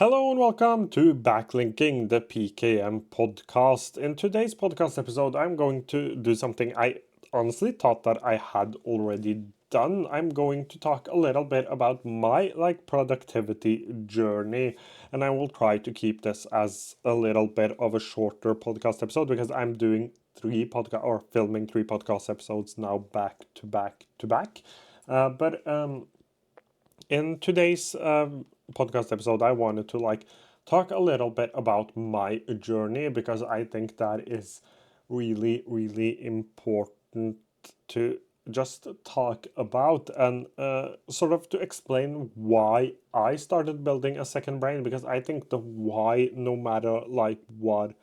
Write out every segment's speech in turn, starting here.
Hello and welcome to Backlinking, the PKM podcast. In today's podcast episode, I'm going to do something I honestly thought that I had already done. I'm going to talk a little bit about my productivity journey, and I will try to keep this as a little bit of a shorter podcast episode because I'm doing filming three podcast episodes now back to back to back. But in today's podcast episode, I wanted to talk a little bit about my journey because I think that is really, really important to just talk about and sort of to explain why I started building a second brain, because I think the why, no matter what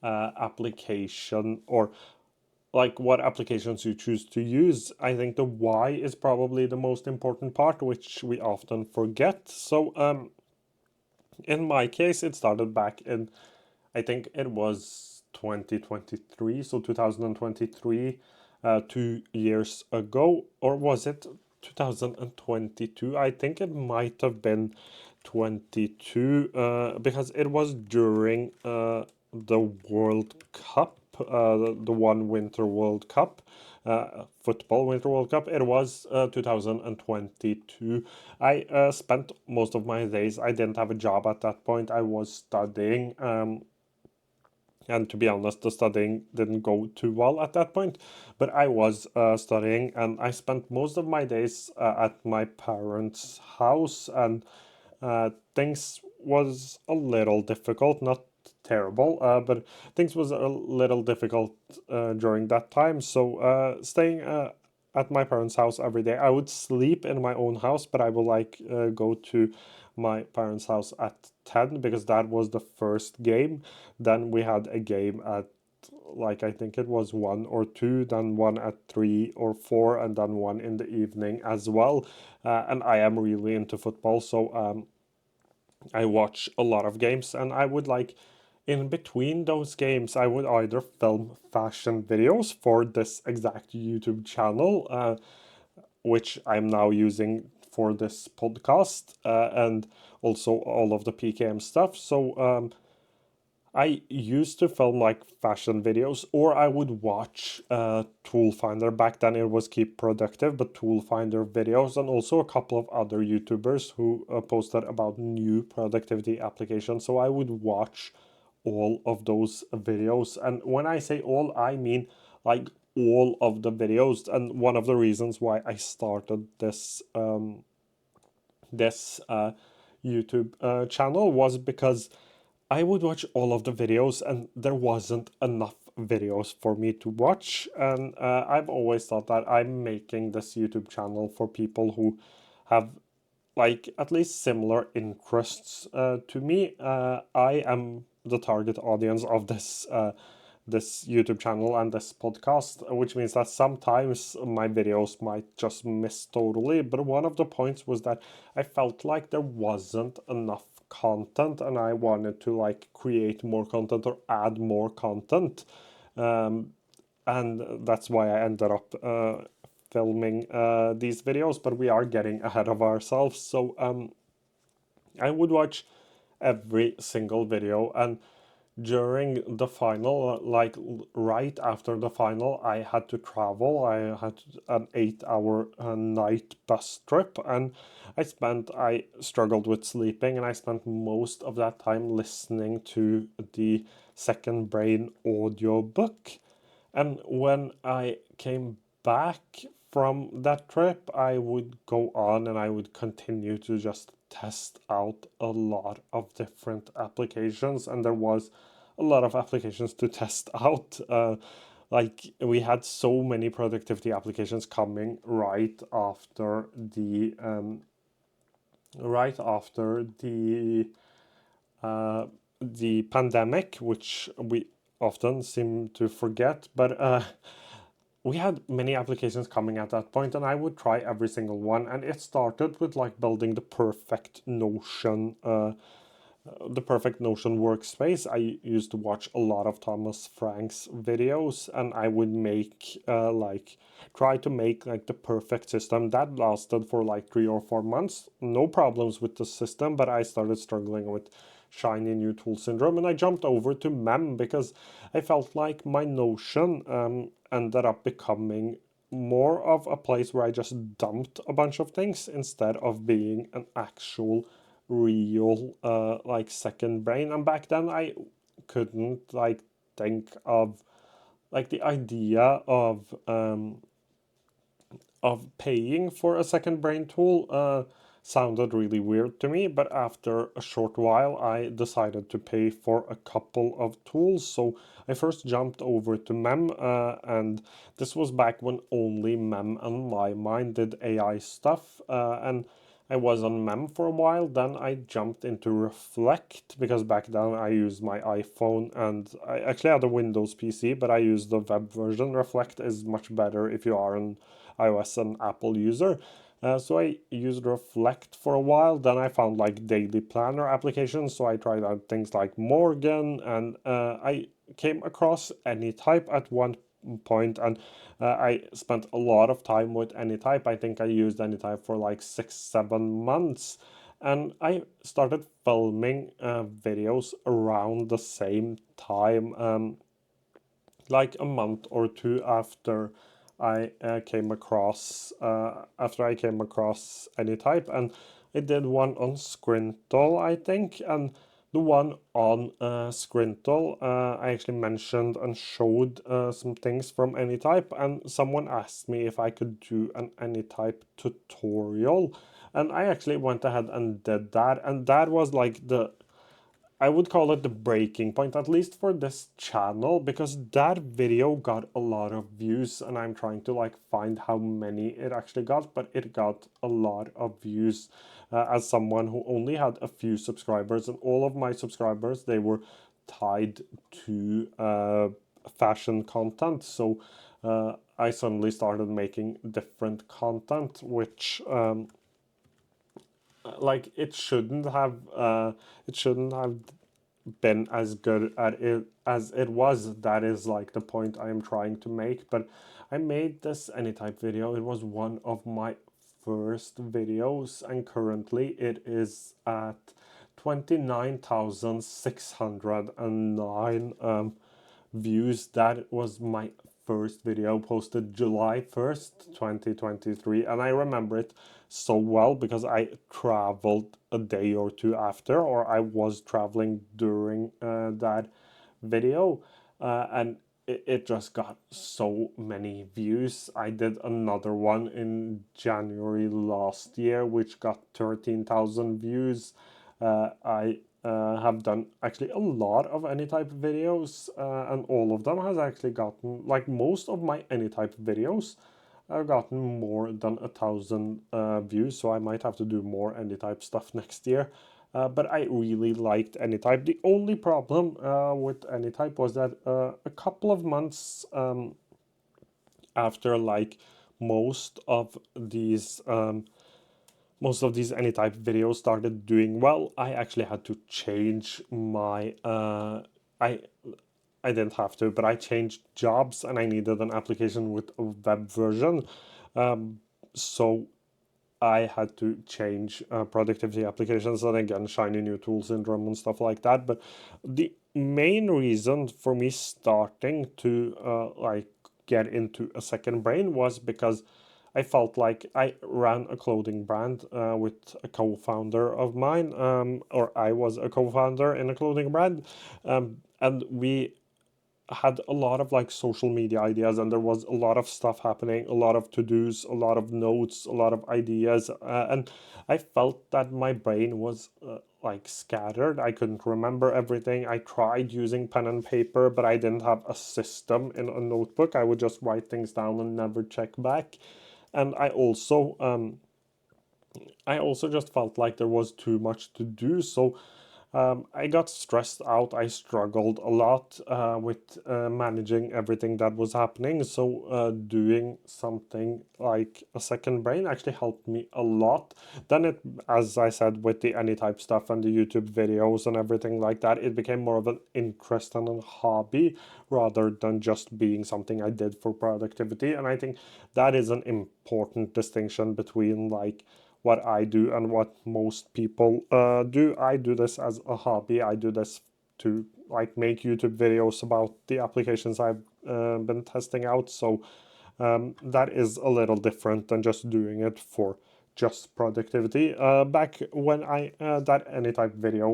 application or what applications you choose to use, I think the why is probably the most important part, which we often forget. So, in my case, it started back in, I think it was 2023, so 2023, 2 years ago, or was it 2022? I think it might have been 22, because it was during the World Cup, the one Winter World Cup, football Winter World Cup. It was 2022. I spent most of my days, I didn't have a job at that point. I was studying. And to be honest, the studying didn't go too well at that point, but I was studying, and I spent most of my days at my parents' house, and things was a little difficult, not terrible, but things was a little difficult during that time. So staying at my parents' house every day, I would sleep in my own house, but I would go to my parents' house at 10 because that was the first game. Then we had a game at I think it was 1 or 2, then one at 3 or 4, and then one in the evening as well. And I am really into football, so I watch a lot of games, and I would in between those games, I would either film fashion videos for this exact YouTube channel, which I'm now using for this podcast, and also all of the PKM stuff. So I used to film fashion videos, or I would watch Tool Finder. Back then it was Keep Productive, but Tool Finder videos, and also a couple of other YouTubers who posted about new productivity applications. So I would watch all of those videos. And when I say all, I mean all of the videos. And one of the reasons why I started this YouTube channel was because I would watch all of the videos and there wasn't enough videos for me to watch. And I've always thought that I'm making this YouTube channel for people who have at least similar interests to me. I am the target audience of this YouTube channel and this podcast, which means that sometimes my videos might just miss totally. But one of the points was that I felt like there wasn't enough content, and I wanted to create more content or add more content. And that's why I ended up filming these videos, but we are getting ahead of ourselves. So I would watch every single video, and during the final, right after the final, I had to travel. I had an 8 hour night bus trip, and I struggled with sleeping, and I spent most of that time listening to the Second Brain audiobook. And when I came back from that trip, I would go on and I would continue to just test out a lot of different applications. And there was a lot of applications to test out. We had so many productivity applications coming right after the pandemic, which we often seem to forget. But we had many applications coming at that point, and I would try every single one. And it started with building the perfect Notion the perfect Notion workspace, I used to watch a lot of Thomas Frank's videos, and I would make try to make like the perfect system that lasted for like 3 or 4 months. No problems with the system, but I started struggling with shiny new tool syndrome, and I jumped over to Mem because I felt like my Notion ended up becoming more of a place where I just dumped a bunch of things instead of being an actual real like second brain. And back then I couldn't like think of like the idea of paying for a second brain tool sounded really weird to me, but after a short while I decided to pay for a couple of tools. So I first jumped over to Mem, and this was back when only Mem and MyMind did AI stuff, and I was on Mem for a while. Then I jumped into Reflect because back then I used my iPhone, and I actually had a Windows PC, but I used the web version. Reflect is much better if you are an iOS and Apple user. So I used Reflect for a while. Then I found like daily planner applications. So I tried out things like Morgan, and I came across AnyType at one point, and I spent a lot of time with AnyType. I think I used AnyType for like 6, 7 months. And I started filming videos around the same time, like a month or two after I came across AnyType, and I did one on Scrintl, I think, and the one on Scrintl, I actually mentioned and showed some things from AnyType, and someone asked me if I could do an AnyType tutorial, and I actually went ahead and did that, and that was like I would call it the breaking point, at least for this channel, because that video got a lot of views, and I'm trying to like find how many it actually got, but it got a lot of views. As someone who only had a few subscribers, and all of my subscribers, they were tied to fashion content, so I suddenly started making different content, which like it shouldn't have been as good at it as it was. That is like the point I am trying to make. But I made this AnyType video. It was one of my first videos, and currently it is at 29,609 views. That was my first video, posted July 1st, 2023, and I remember it so well because I traveled a day or two after, or I was traveling during that video, and it just got so many views. I did another one in January last year, which got 13,000 views. I have done actually a lot of AnyType videos, and all of them has actually gotten, like most of my AnyType videos have gotten more than 1,000 views, so I might have to do more AnyType stuff next year. But I really liked AnyType. The only problem with AnyType was that a couple of months after like most of these AnyType videos started doing well, I actually had to change my I I didn't have to, but I changed jobs and I needed an application with a web version. So I had to change productivity applications, and again, shiny new tool syndrome and stuff like that. But the main reason for me starting to like get into a second brain was because I felt like I ran a clothing brand with a co-founder of mine, or I was a co-founder in a clothing brand, and we had a lot of like social media ideas, and there was a lot of stuff happening, a lot of to-dos, a lot of notes, a lot of ideas, and I felt that my brain was like scattered. I couldn't remember everything. I tried using pen and paper, but I didn't have a system in a notebook. I would just write things down and never check back. And I also just felt like there was too much to do. So I got stressed out. I struggled a lot with managing everything that was happening. So, doing something like a second brain actually helped me a lot. Then, as I said, with the Anytype stuff and the YouTube videos and everything like that, it became more of an interest and a hobby rather than just being something I did for productivity. And I think that is an important distinction between like what I do and what most people do. I do this as a hobby. I do this to like make YouTube videos about the applications I've been testing out. So that is a little different than just doing it for just productivity. Back when I that Anytype video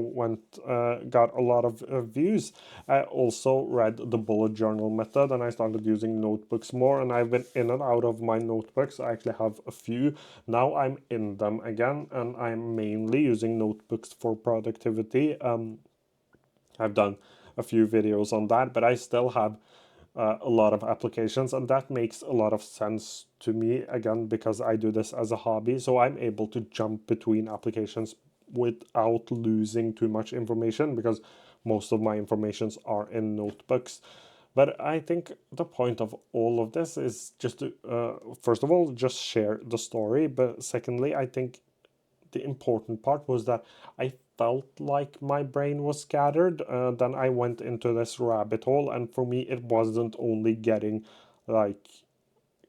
got a lot of views, I also read the bullet journal method and I started using notebooks more. And I've been in and out of my notebooks. I actually have a few now. I'm in them again, and I'm mainly using notebooks for productivity. I've done a few videos on that, but I still have a lot of applications, and that makes a lot of sense to me again because I do this as a hobby. So I'm able to jump between applications without losing too much information because most of my informations are in notebooks. But I think the point of all of this is just to, first of all, just share the story. But secondly, I think the important part was that I felt like my brain was scattered. Then I went into this rabbit hole, and for me, it wasn't only getting like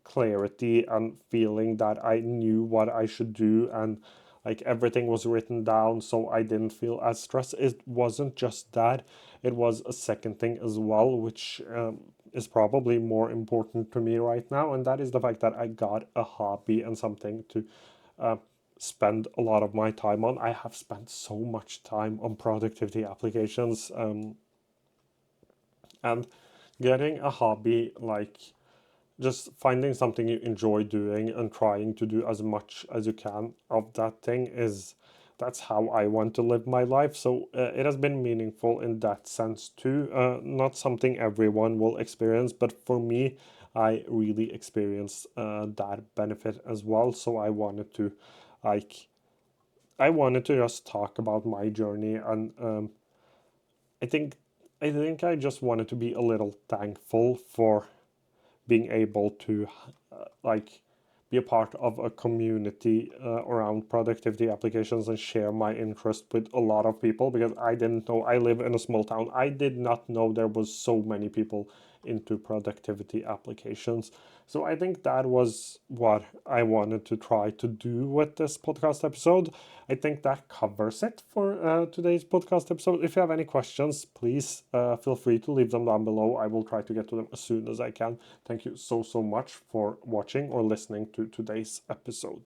clarity and feeling that I knew what I should do and like everything was written down so I didn't feel as stressed. It wasn't just that, it was a second thing as well, which is probably more important to me right now, and that is the fact that I got a hobby and something to uh, spend a lot of my time on. I have spent so much time on productivity applications, and getting a hobby like just finding something you enjoy doing and trying to do as much as you can of that thing is that's how I want to live my life. So it has been meaningful in that sense too. Not something everyone will experience, but for me, I really experienced that benefit as well. So like, I wanted to just talk about my journey, and I think, I think I just wanted to be a little thankful for being able to like be a part of a community around productivity applications and share my interest with a lot of people because I didn't know. I live in a small town. I did not know there was so many people into productivity applications. So I think that was what I wanted to try to do with this podcast episode. I think that covers it for today's podcast episode. If you have any questions, please feel free to leave them down below. I will try to get to them as soon as I can. Thank you so much for watching or listening to today's episode.